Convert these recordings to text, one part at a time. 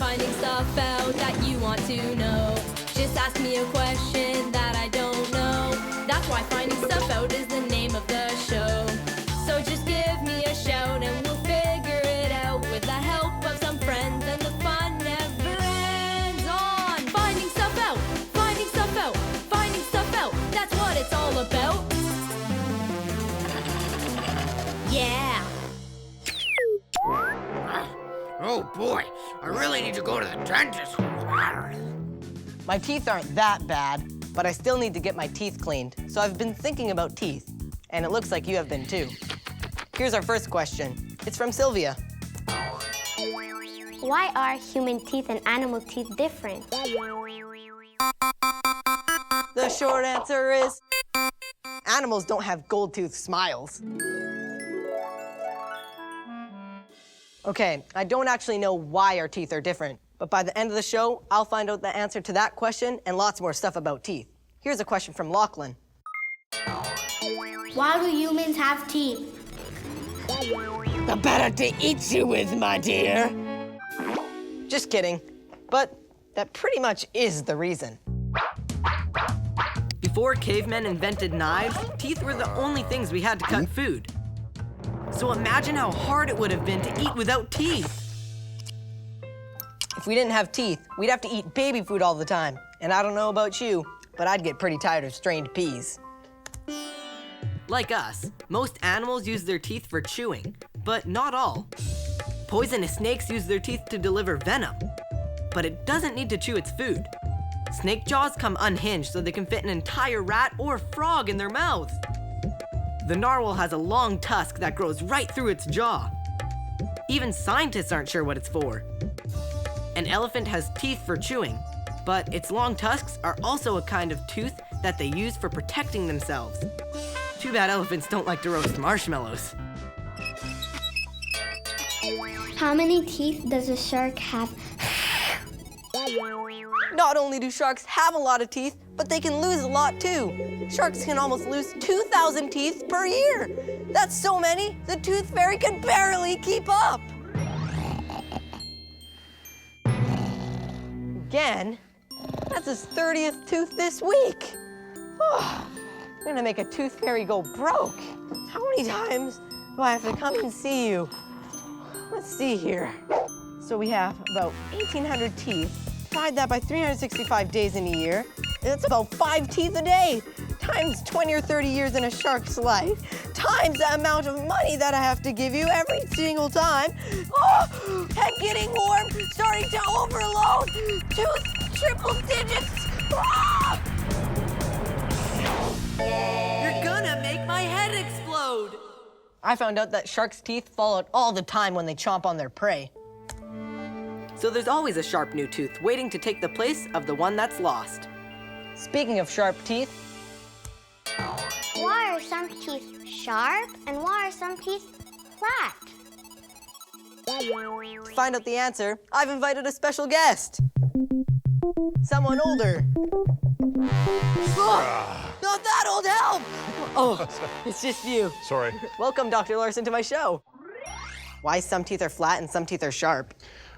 finding stuff out that you want to know. Just ask me a question that I don't know. That's why Finding Stuff Out is the name of the show. So just give me a shout and we'll figure it out with the help of some friends, and the fun never ends on Finding Stuff Out, Finding Stuff Out, Finding Stuff Out. That's what it's all about. Yeah. Oh boy, I really need to go to the dentist. My teeth aren't that bad, but I still need to get my teeth cleaned. So I've been thinking about teeth, and it looks like you have been too. Here's our first question. It's from Sylvia. Why are human teeth and animal teeth different? The short answer is animals don't have gold-toothed smiles. Okay, I don't actually know why our teeth are different, but by the end of the show, I'll find out the answer to that question and lots more stuff about teeth. Here's a question from Lachlan. Why do humans have teeth? The better to eat you with, my dear. Just kidding, but that pretty much is the reason. Before cavemen invented knives, teeth were the only things we had to cut food. So imagine how hard it would have been to eat without teeth. If we didn't have teeth, we'd have to eat baby food all the time. And I don't know about you, but I'd get pretty tired of strained peas. Like us, most animals use their teeth for chewing, but not all. Poisonous snakes use their teeth to deliver venom, but it doesn't need to chew its food. Snake jaws come unhinged so they can fit an entire rat or frog in their mouth. The narwhal has a long tusk that grows right through its jaw. Even scientists aren't sure what it's for. An elephant has teeth for chewing, but its long tusks are also a kind of tooth that they use for protecting themselves. Too bad elephants don't like to roast marshmallows. How many teeth does a shark have? Not only do sharks have a lot of teeth, but they can lose a lot too. Sharks can almost lose 2,000 teeth per year. That's so many, the tooth fairy can barely keep up. Again, that's his 30th tooth this week. Oh, I'm gonna make a tooth fairy go broke. How many times do I have to come and see you? Let's see here. So we have about 1,800 teeth. Divide that by 365 days in a year. That's about 5 teeth a day, times 20 or 30 years in a shark's life, times the amount of money that I have to give you every single time. Oh, head getting warm, starting to overload, tooth triple digits. Ah! You're gonna make my head explode! I found out that sharks' teeth fall out all the time when they chomp on their prey. So there's always a sharp new tooth waiting to take the place of the one that's lost. Speaking of sharp teeth, Why are some teeth sharp and why are some teeth flat? to find out the answer, I've invited a special guest. Someone older. Oh, not that old, help! Oh, it's just you. Sorry. Welcome, Dr. Larson, to my show. Why some teeth are flat and some teeth are sharp?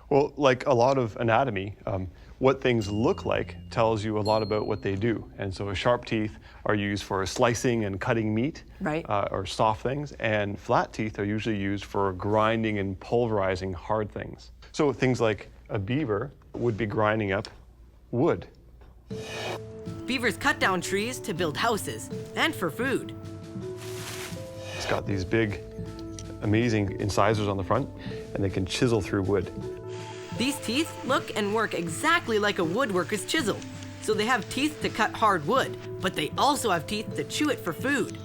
Well, like a lot of anatomy, what things look like tells you a lot about what they do. And so sharp teeth are used for slicing and cutting meat, Right. Or soft things, and flat teeth are usually used for grinding and pulverizing hard things. So things like a beaver would be grinding up wood. Beavers cut down trees to build houses and for food. It's got these big, amazing incisors on the front, and they can chisel through wood. These teeth look and work exactly like a woodworker's chisel. So they have teeth to cut hard wood, but they also have teeth to chew it for food.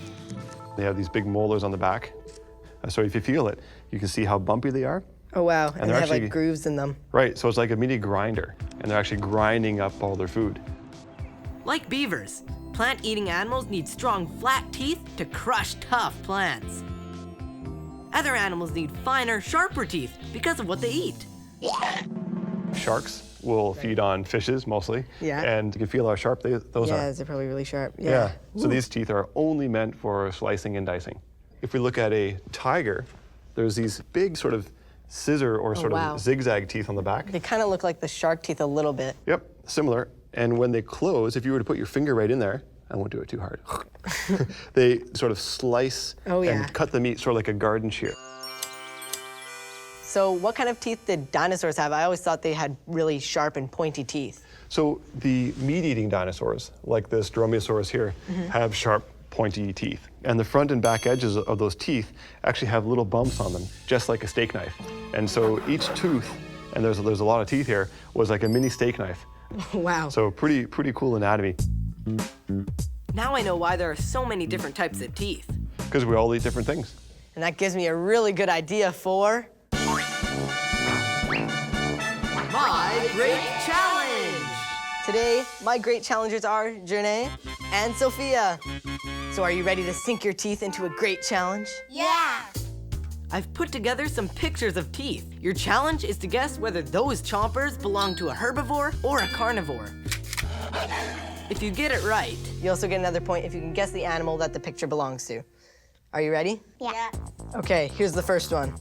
They have these big molars on the back. So if you feel it, you can see how bumpy they are. Oh, wow. And they they're have like actually- grooves in them. Right, so it's like a mini grinder, and they're actually grinding up all their food. Like beavers, plant-eating animals need strong, flat teeth to crush tough plants. Other animals need finer, sharper teeth because of what they eat. Sharks will feed on fishes mostly. Yeah. And you can feel how sharp those Yeah, are. they're probably really sharp. Yeah. So these teeth are only meant for slicing and dicing. If we look at a tiger, there's these big sort of scissor or sort wow. of zigzag teeth on the back. They kind of look like the shark teeth a little bit. Yep, similar. And when they close, if you were to put your finger right in there, I won't do it too hard. They sort of slice and cut the meat sort of like a garden shear. So what kind of teeth did dinosaurs have? I always thought they had really sharp and pointy teeth. So the meat-eating dinosaurs, like this Dromaeosaurus here, have sharp, pointy teeth. And the front and back edges of those teeth actually have little bumps on them, just like a steak knife. And so each tooth, and there's a lot of teeth here, was like a mini steak knife. Wow. So pretty cool anatomy. Now I know why there are so many different types of teeth. Because we all eat different things. And that gives me a really good idea for... My Great Challenge! Today, my great challengers are Journey and Sophia. So are you ready to sink your teeth into a great challenge? Yeah. I've put together some pictures of teeth. Your challenge is to guess whether those chompers belong to a herbivore or a carnivore. If you get it right, You also get another point if you can guess the animal that the picture belongs to. Are you ready? Yeah. Okay, here's the first one.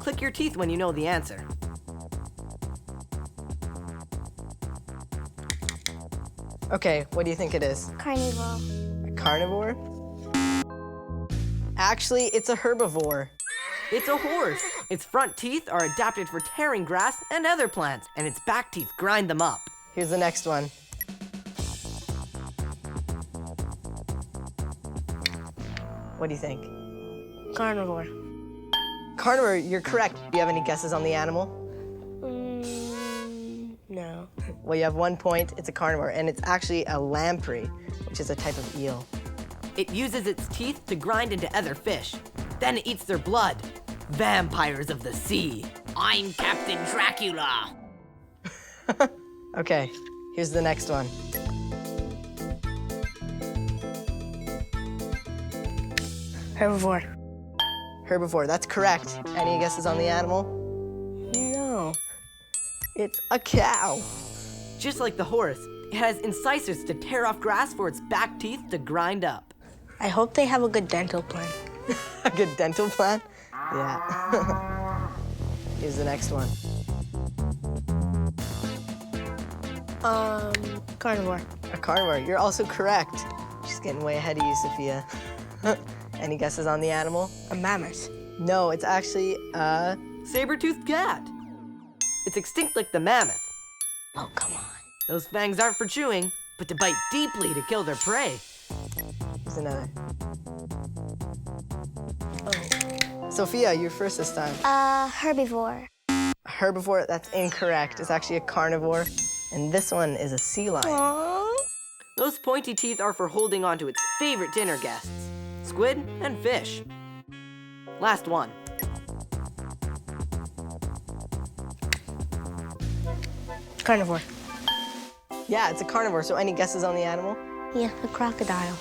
click your teeth when you know the answer. Okay, what do you think it is? Carnivore. A carnivore? Actually, it's a herbivore. It's a horse. Its front teeth are adapted for tearing grass and other plants, and its back teeth grind them up. Here's the next one. What do you think? Carnivore. Carnivore, you're correct. Do you have any guesses on the animal? No. Well, you have 1 point. It's a carnivore, and it's actually a lamprey, which is a type of eel. It uses its teeth to grind into other fish. Then it eats their blood. Vampires of the sea. I'm Captain Dracula. Okay, here's the next one. Herbivore. Herbivore, that's correct. Any guesses on the animal? No. It's a cow. Just like the horse, it has incisors to tear off grass for its back teeth to grind up. I hope they have a good dental plan. A good dental plan? Yeah. Here's the next one. Carnivore. A carnivore, you're also correct. She's getting way ahead of you, Sophia. Any guesses on the animal? A mammoth. No, it's actually a... Saber-toothed cat. It's extinct like the mammoth. Oh, come on. Those fangs aren't for chewing, but to bite deeply to kill their prey. Here's another. Sophia, you're first this time. Herbivore. A herbivore, that's incorrect. It's actually a carnivore. And this one is a sea lion. Aww. Those pointy teeth are for holding on to its favorite dinner guests, squid and fish. Last one. Carnivore. Yeah, it's a carnivore, so any guesses on the animal? Yeah, a crocodile.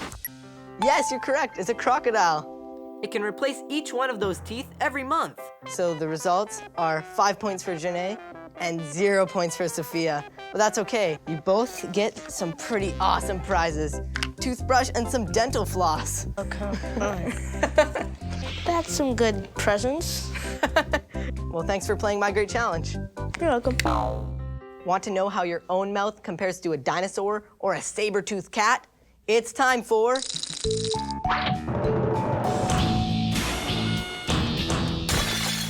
Yes, you're correct. It's a crocodile. It can replace each one of those teeth every month. So the results are 5 points for Janae and 0 points for Sophia. But that's okay. You both get some pretty awesome prizes. Toothbrush and some dental floss. Oh, come on. That's some good presents. Well, thanks for playing My Great Challenge. You're welcome. Want to know how your own mouth compares to a dinosaur or a saber-toothed cat? It's time for...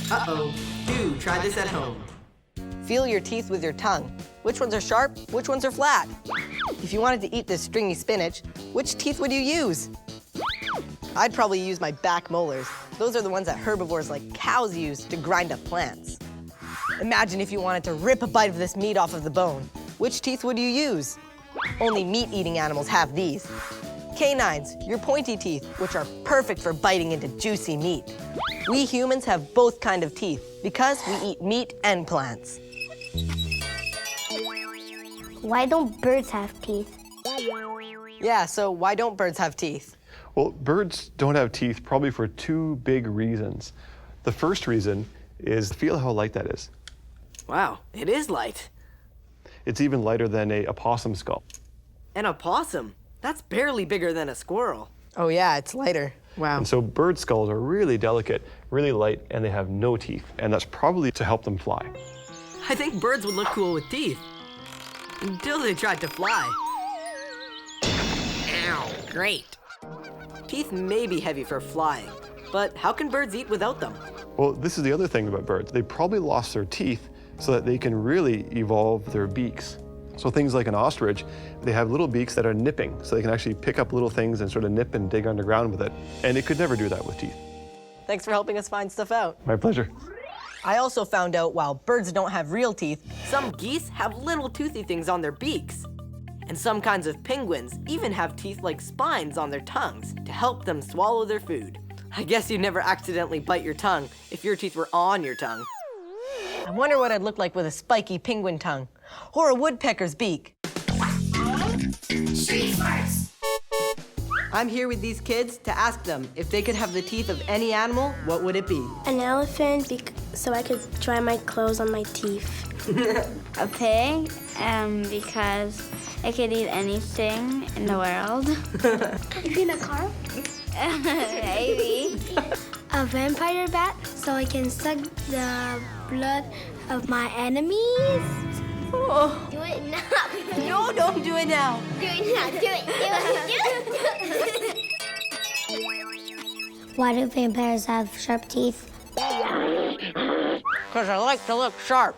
Uh-oh. Do try this at home. Feel your teeth with your tongue. Which ones are sharp? Which ones are flat? If you wanted to eat this stringy spinach, which teeth would you use? I'd probably use my back molars. Those are the ones that herbivores like cows use to grind up plants. Imagine if you wanted to rip a bite of this meat off of the bone. Which teeth would you use? Only meat-eating animals have these. Canines, your pointy teeth, which are perfect for biting into juicy meat. We humans have both kind of teeth because we eat meat and plants. Why don't birds have teeth? Yeah, so why don't birds have teeth? Well, birds don't have teeth probably for two big reasons. The first reason is feel how light that is. Wow, it is light. It's even lighter than a possum skull. And a possum. That's barely bigger than a squirrel. Oh yeah, it's lighter. Wow. And so bird skulls are really delicate really light, and they have no teeth, and that's probably to help them fly. I think birds would look cool with teeth. Until they tried to fly. Ow, great. Teeth may be heavy for flying, but how can birds eat without them? Well, this is the other thing about birds. They probably lost their teeth so that they can really evolve their beaks. So things like an ostrich, they have little beaks that are nipping, so they can actually pick up little things and sort of nip and dig underground with it. And it could never do that with teeth. Thanks for helping us find stuff out. My pleasure. I also found out while birds don't have real teeth, Some geese have little toothy things on their beaks. And some kinds of penguins even have teeth like spines on their tongues to help them swallow their food. I guess you'd never accidentally bite your tongue if your teeth were on your tongue. I wonder what I'd look like with a spiky penguin tongue or a woodpecker's beak. I'm here with these kids to ask them if they could have the teeth of any animal, what would it be? An elephant, so I could dry my clothes on my teeth. A pig, because I could eat anything in the world. Maybe in a car? Maybe. A vampire bat, so I can suck the blood of my enemies. Oh, Do it now. no, don't do it now. Do it now. Do it. Why do vampires have sharp teeth? Because I like to look sharp.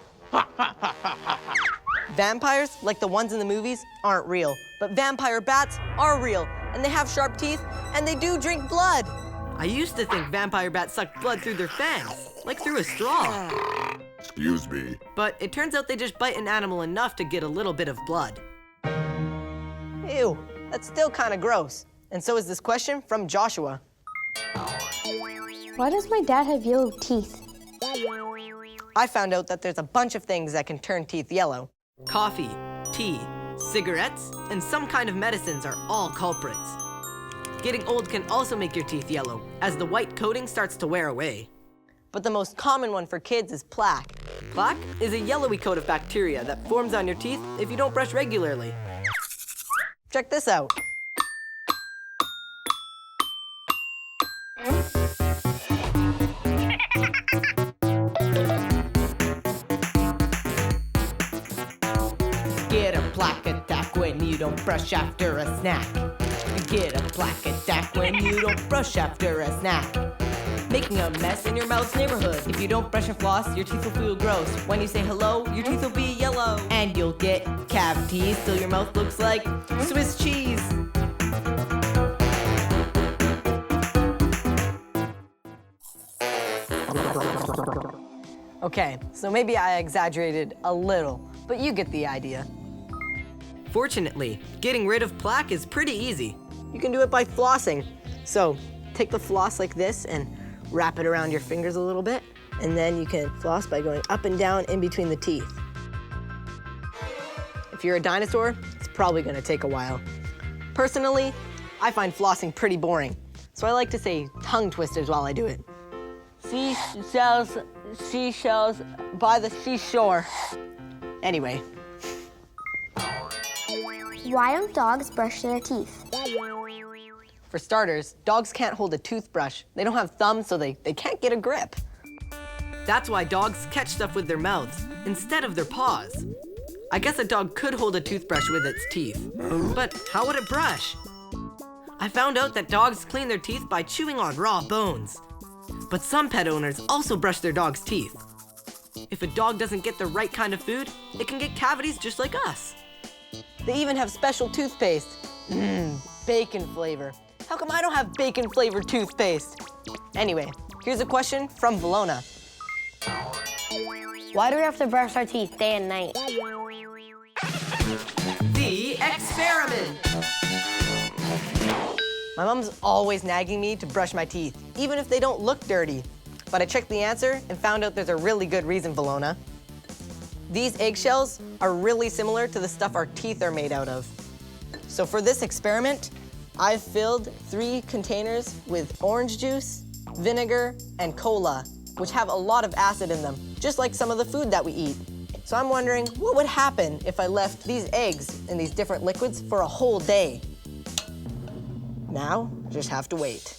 Vampires, like the ones in the movies, aren't real. But vampire bats are real, and they have sharp teeth, and they do drink blood. I used to think vampire bats sucked blood through their fangs, like through a straw. Excuse me. But it turns out they just bite an animal enough to get a little bit of blood. Ew, that's still kind of gross. And so is this question from Joshua. Why does my dad have yellow teeth? I found out that there's a bunch of things that can turn teeth yellow. Coffee, tea, cigarettes, and some kind of medicines are all culprits. Getting old can also make your teeth yellow, as the white coating starts to wear away. But the most common one for kids is plaque. Plaque is a yellowy coat of bacteria that forms on your teeth if you don't brush regularly. Check this out. Get a plaque attack when you don't brush after a snack. Get a plaque attack when you don't brush after a snack. Making a mess in your mouth's neighborhood. If you don't brush and floss, your teeth will feel gross. When you say hello, your teeth will be yellow. And you'll get cavities till your mouth looks like Swiss cheese. Okay, so maybe I exaggerated a little, but you get the idea. Fortunately, getting rid of plaque is pretty easy. You can do it by flossing. So take the floss like this and wrap it around your fingers a little bit, and then you can floss by going up and down in between the teeth. If you're a dinosaur, it's probably gonna take a while. Personally, I find flossing pretty boring, so I like to say tongue twisters while I do it. Seashells by the seashore. Anyway. Why don't dogs brush their teeth? For starters, dogs can't hold a toothbrush. They don't have thumbs, so they can't get a grip. That's why dogs catch stuff with their mouths instead of their paws. I guess a dog could hold a toothbrush with its teeth, but how would it brush? I found out that dogs clean their teeth by chewing on raw bones. But some pet owners also brush their dog's teeth. If a dog doesn't get the right kind of food, it can get cavities just like us. They even have special toothpaste. Bacon flavor. How come I don't have bacon flavored toothpaste? Anyway, here's a question from Valona. Why do we have to brush our teeth day and night? The experiment. My mom's always nagging me to brush my teeth, even if they don't look dirty. But I checked the answer and found out there's a really good reason, Valona. These eggshells are really similar to the stuff our teeth are made out of. So for this experiment, I've filled 3 containers with orange juice, vinegar, and cola, which have a lot of acid in them, just like some of the food that we eat. So I'm wondering, what would happen if I left these eggs in these different liquids for a whole day? Now, just have to wait.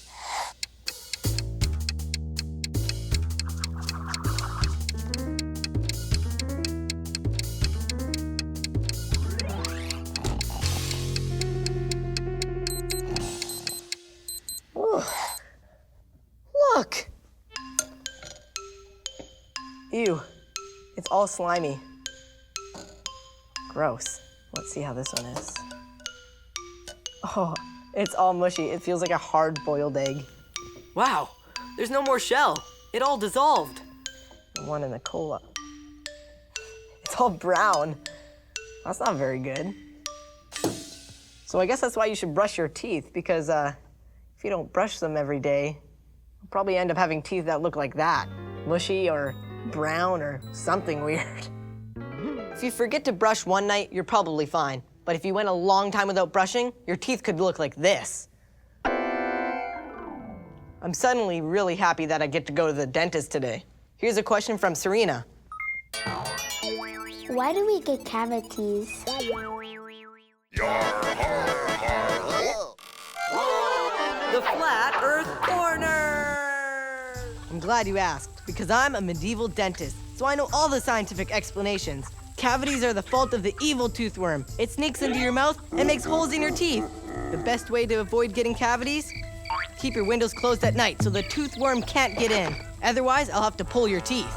all slimy. Gross. Let's see how this one is. Oh, it's all mushy. It feels like a hard-boiled egg. Wow, there's no more shell. It all dissolved. The one in the cola. It's all brown. That's not very good. So I guess that's why you should brush your teeth, because if you don't brush them every day, you'll probably end up having teeth that look like that. Mushy or brown or something weird. If you forget to brush one night, you're probably fine. But if you went a long time without brushing, your teeth could look like this. I'm suddenly really happy that I get to go to the dentist today. Here's a question from Serena. Why do we get cavities? The Flat Earth Corner! I'm glad you asked, because I'm a medieval dentist, so I know all the scientific explanations. Cavities are the fault of the evil toothworm. It sneaks into your mouth and makes holes in your teeth. The best way to avoid getting cavities? Keep your windows closed at night so the toothworm can't get in. Otherwise, I'll have to pull your teeth.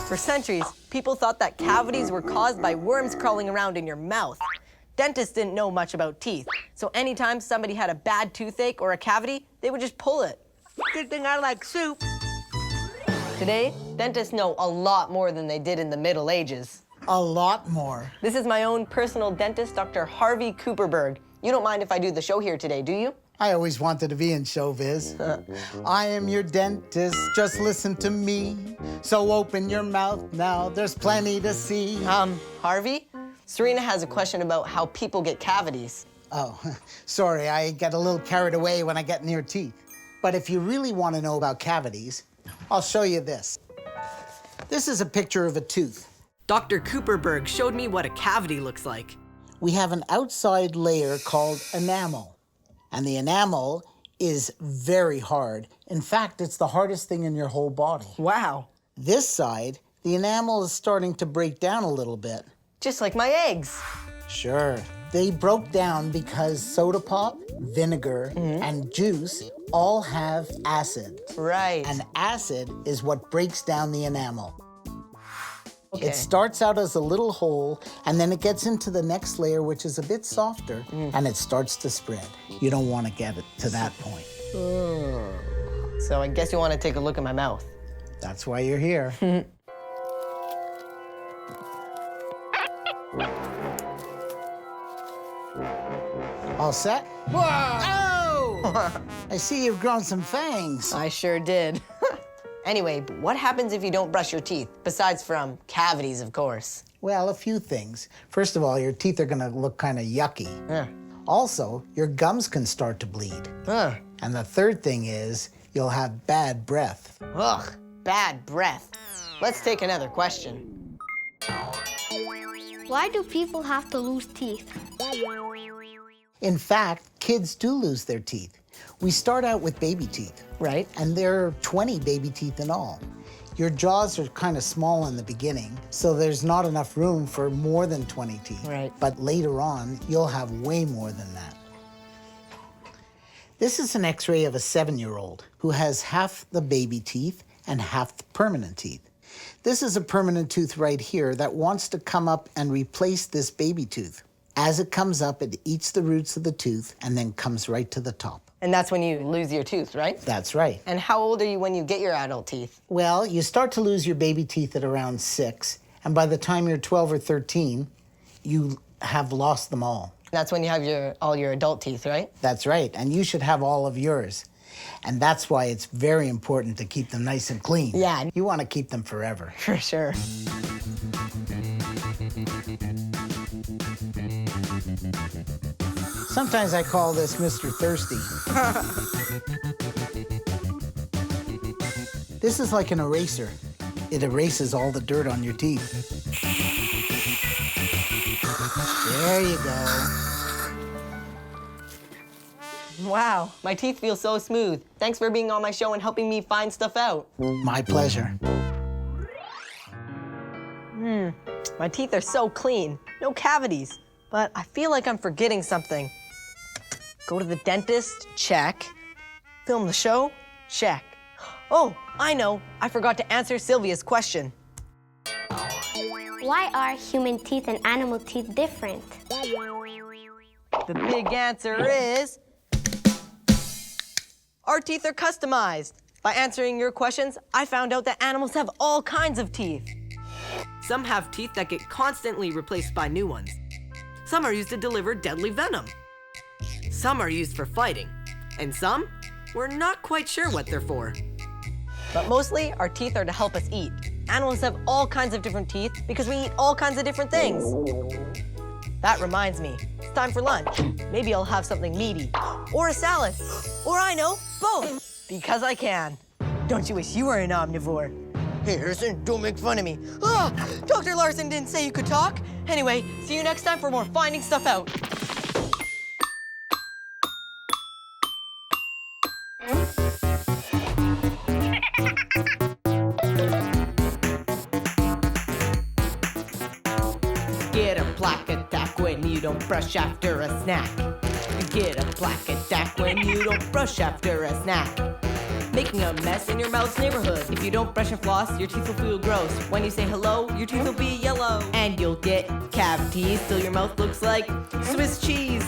For centuries, people thought that cavities were caused by worms crawling around in your mouth. Dentists didn't know much about teeth, so anytime somebody had a bad toothache or a cavity, they would just pull it. Good thing I like soup. Today, dentists know a lot more than they did in the Middle Ages. A lot more. This is my own personal dentist, Dr. Harvey Cooperberg. You don't mind if I do the show here today, do you? I always wanted to be in showbiz. I am your dentist, just listen to me. So open your mouth now, there's plenty to see. Harvey? Serena has a question about how people get cavities. Oh, sorry, I get a little carried away when I get near teeth. But if you really want to know about cavities, I'll show you this. This is a picture of a tooth. Dr. Cooperberg showed me what a cavity looks like. We have an outside layer called enamel. And the enamel is very hard. In fact, it's the hardest thing in your whole body. Wow. This side, the enamel is starting to break down a little bit. Just like my eggs. Sure. They broke down because soda pop, vinegar, and juice all have acid. Right. And acid is what breaks down the enamel. Okay. It starts out as a little hole, and then it gets into the next layer, which is a bit softer, and it starts to spread. You don't want to get it to that point. So I guess you want to take a look at my mouth. That's why you're here. All set? Whoa! Oh! I see you've grown some fangs. I sure did. Anyway, what happens if you don't brush your teeth? Besides from cavities, of course. Well, a few things. First of all, your teeth are gonna look kind of yucky. Yeah. Also, your gums can start to bleed. Huh. And the third thing is, you'll have bad breath. Ugh, bad breath. Let's take another question. Why do people have to lose teeth? In fact, kids do lose their teeth. We start out with baby teeth. Right. And there are 20 baby teeth in all. Your jaws are kind of small in the beginning, so there's not enough room for more than 20 teeth. Right. But later on, you'll have way more than that. This is an x-ray of a 7-year-old who has half the baby teeth and half the permanent teeth. This is a permanent tooth right here that wants to come up and replace this baby tooth. As it comes up, it eats the roots of the tooth and then comes right to the top. And that's when you lose your tooth, right? That's right. And how old are you when you get your adult teeth? Well, you start to lose your baby teeth at around 6, and by the time you're 12 or 13, you have lost them all. That's when you have all your adult teeth, right? That's right, and you should have all of yours. And that's why it's very important to keep them nice and clean. Yeah. You want to keep them forever. For sure. Sometimes I call this Mr. Thirsty. This is like an eraser. It erases all the dirt on your teeth. There you go. Wow, my teeth feel so smooth. Thanks for being on my show and helping me find stuff out. My pleasure. My teeth are so clean, no cavities. But I feel like I'm forgetting something. Go to the dentist, check. Film the show, check. Oh, I know. I forgot to answer Sylvia's question. Why are human teeth and animal teeth different? The big answer is our teeth are customized. By answering your questions, I found out that animals have all kinds of teeth. Some have teeth that get constantly replaced by new ones. Some are used to deliver deadly venom. Some are used for fighting. And some, we're not quite sure what they're for. But mostly, our teeth are to help us eat. Animals have all kinds of different teeth because we eat all kinds of different things. That reminds me, it's time for lunch. Maybe I'll have something meaty, or a salad, or I know, both, because I can. Don't you wish you were an omnivore? Hey, Harrison, don't make fun of me. Ah, Dr. Larson didn't say you could talk. Anyway, see you next time for more Finding Stuff Out. Get a plaque attack when you don't brush after a snack. You get a plaque attack when you don't brush after a snack. Making a mess in your mouth's neighborhood. If you don't brush and floss, your teeth will feel gross. When you say hello, your teeth will be yellow. And you'll get cavities till your mouth looks like Swiss cheese.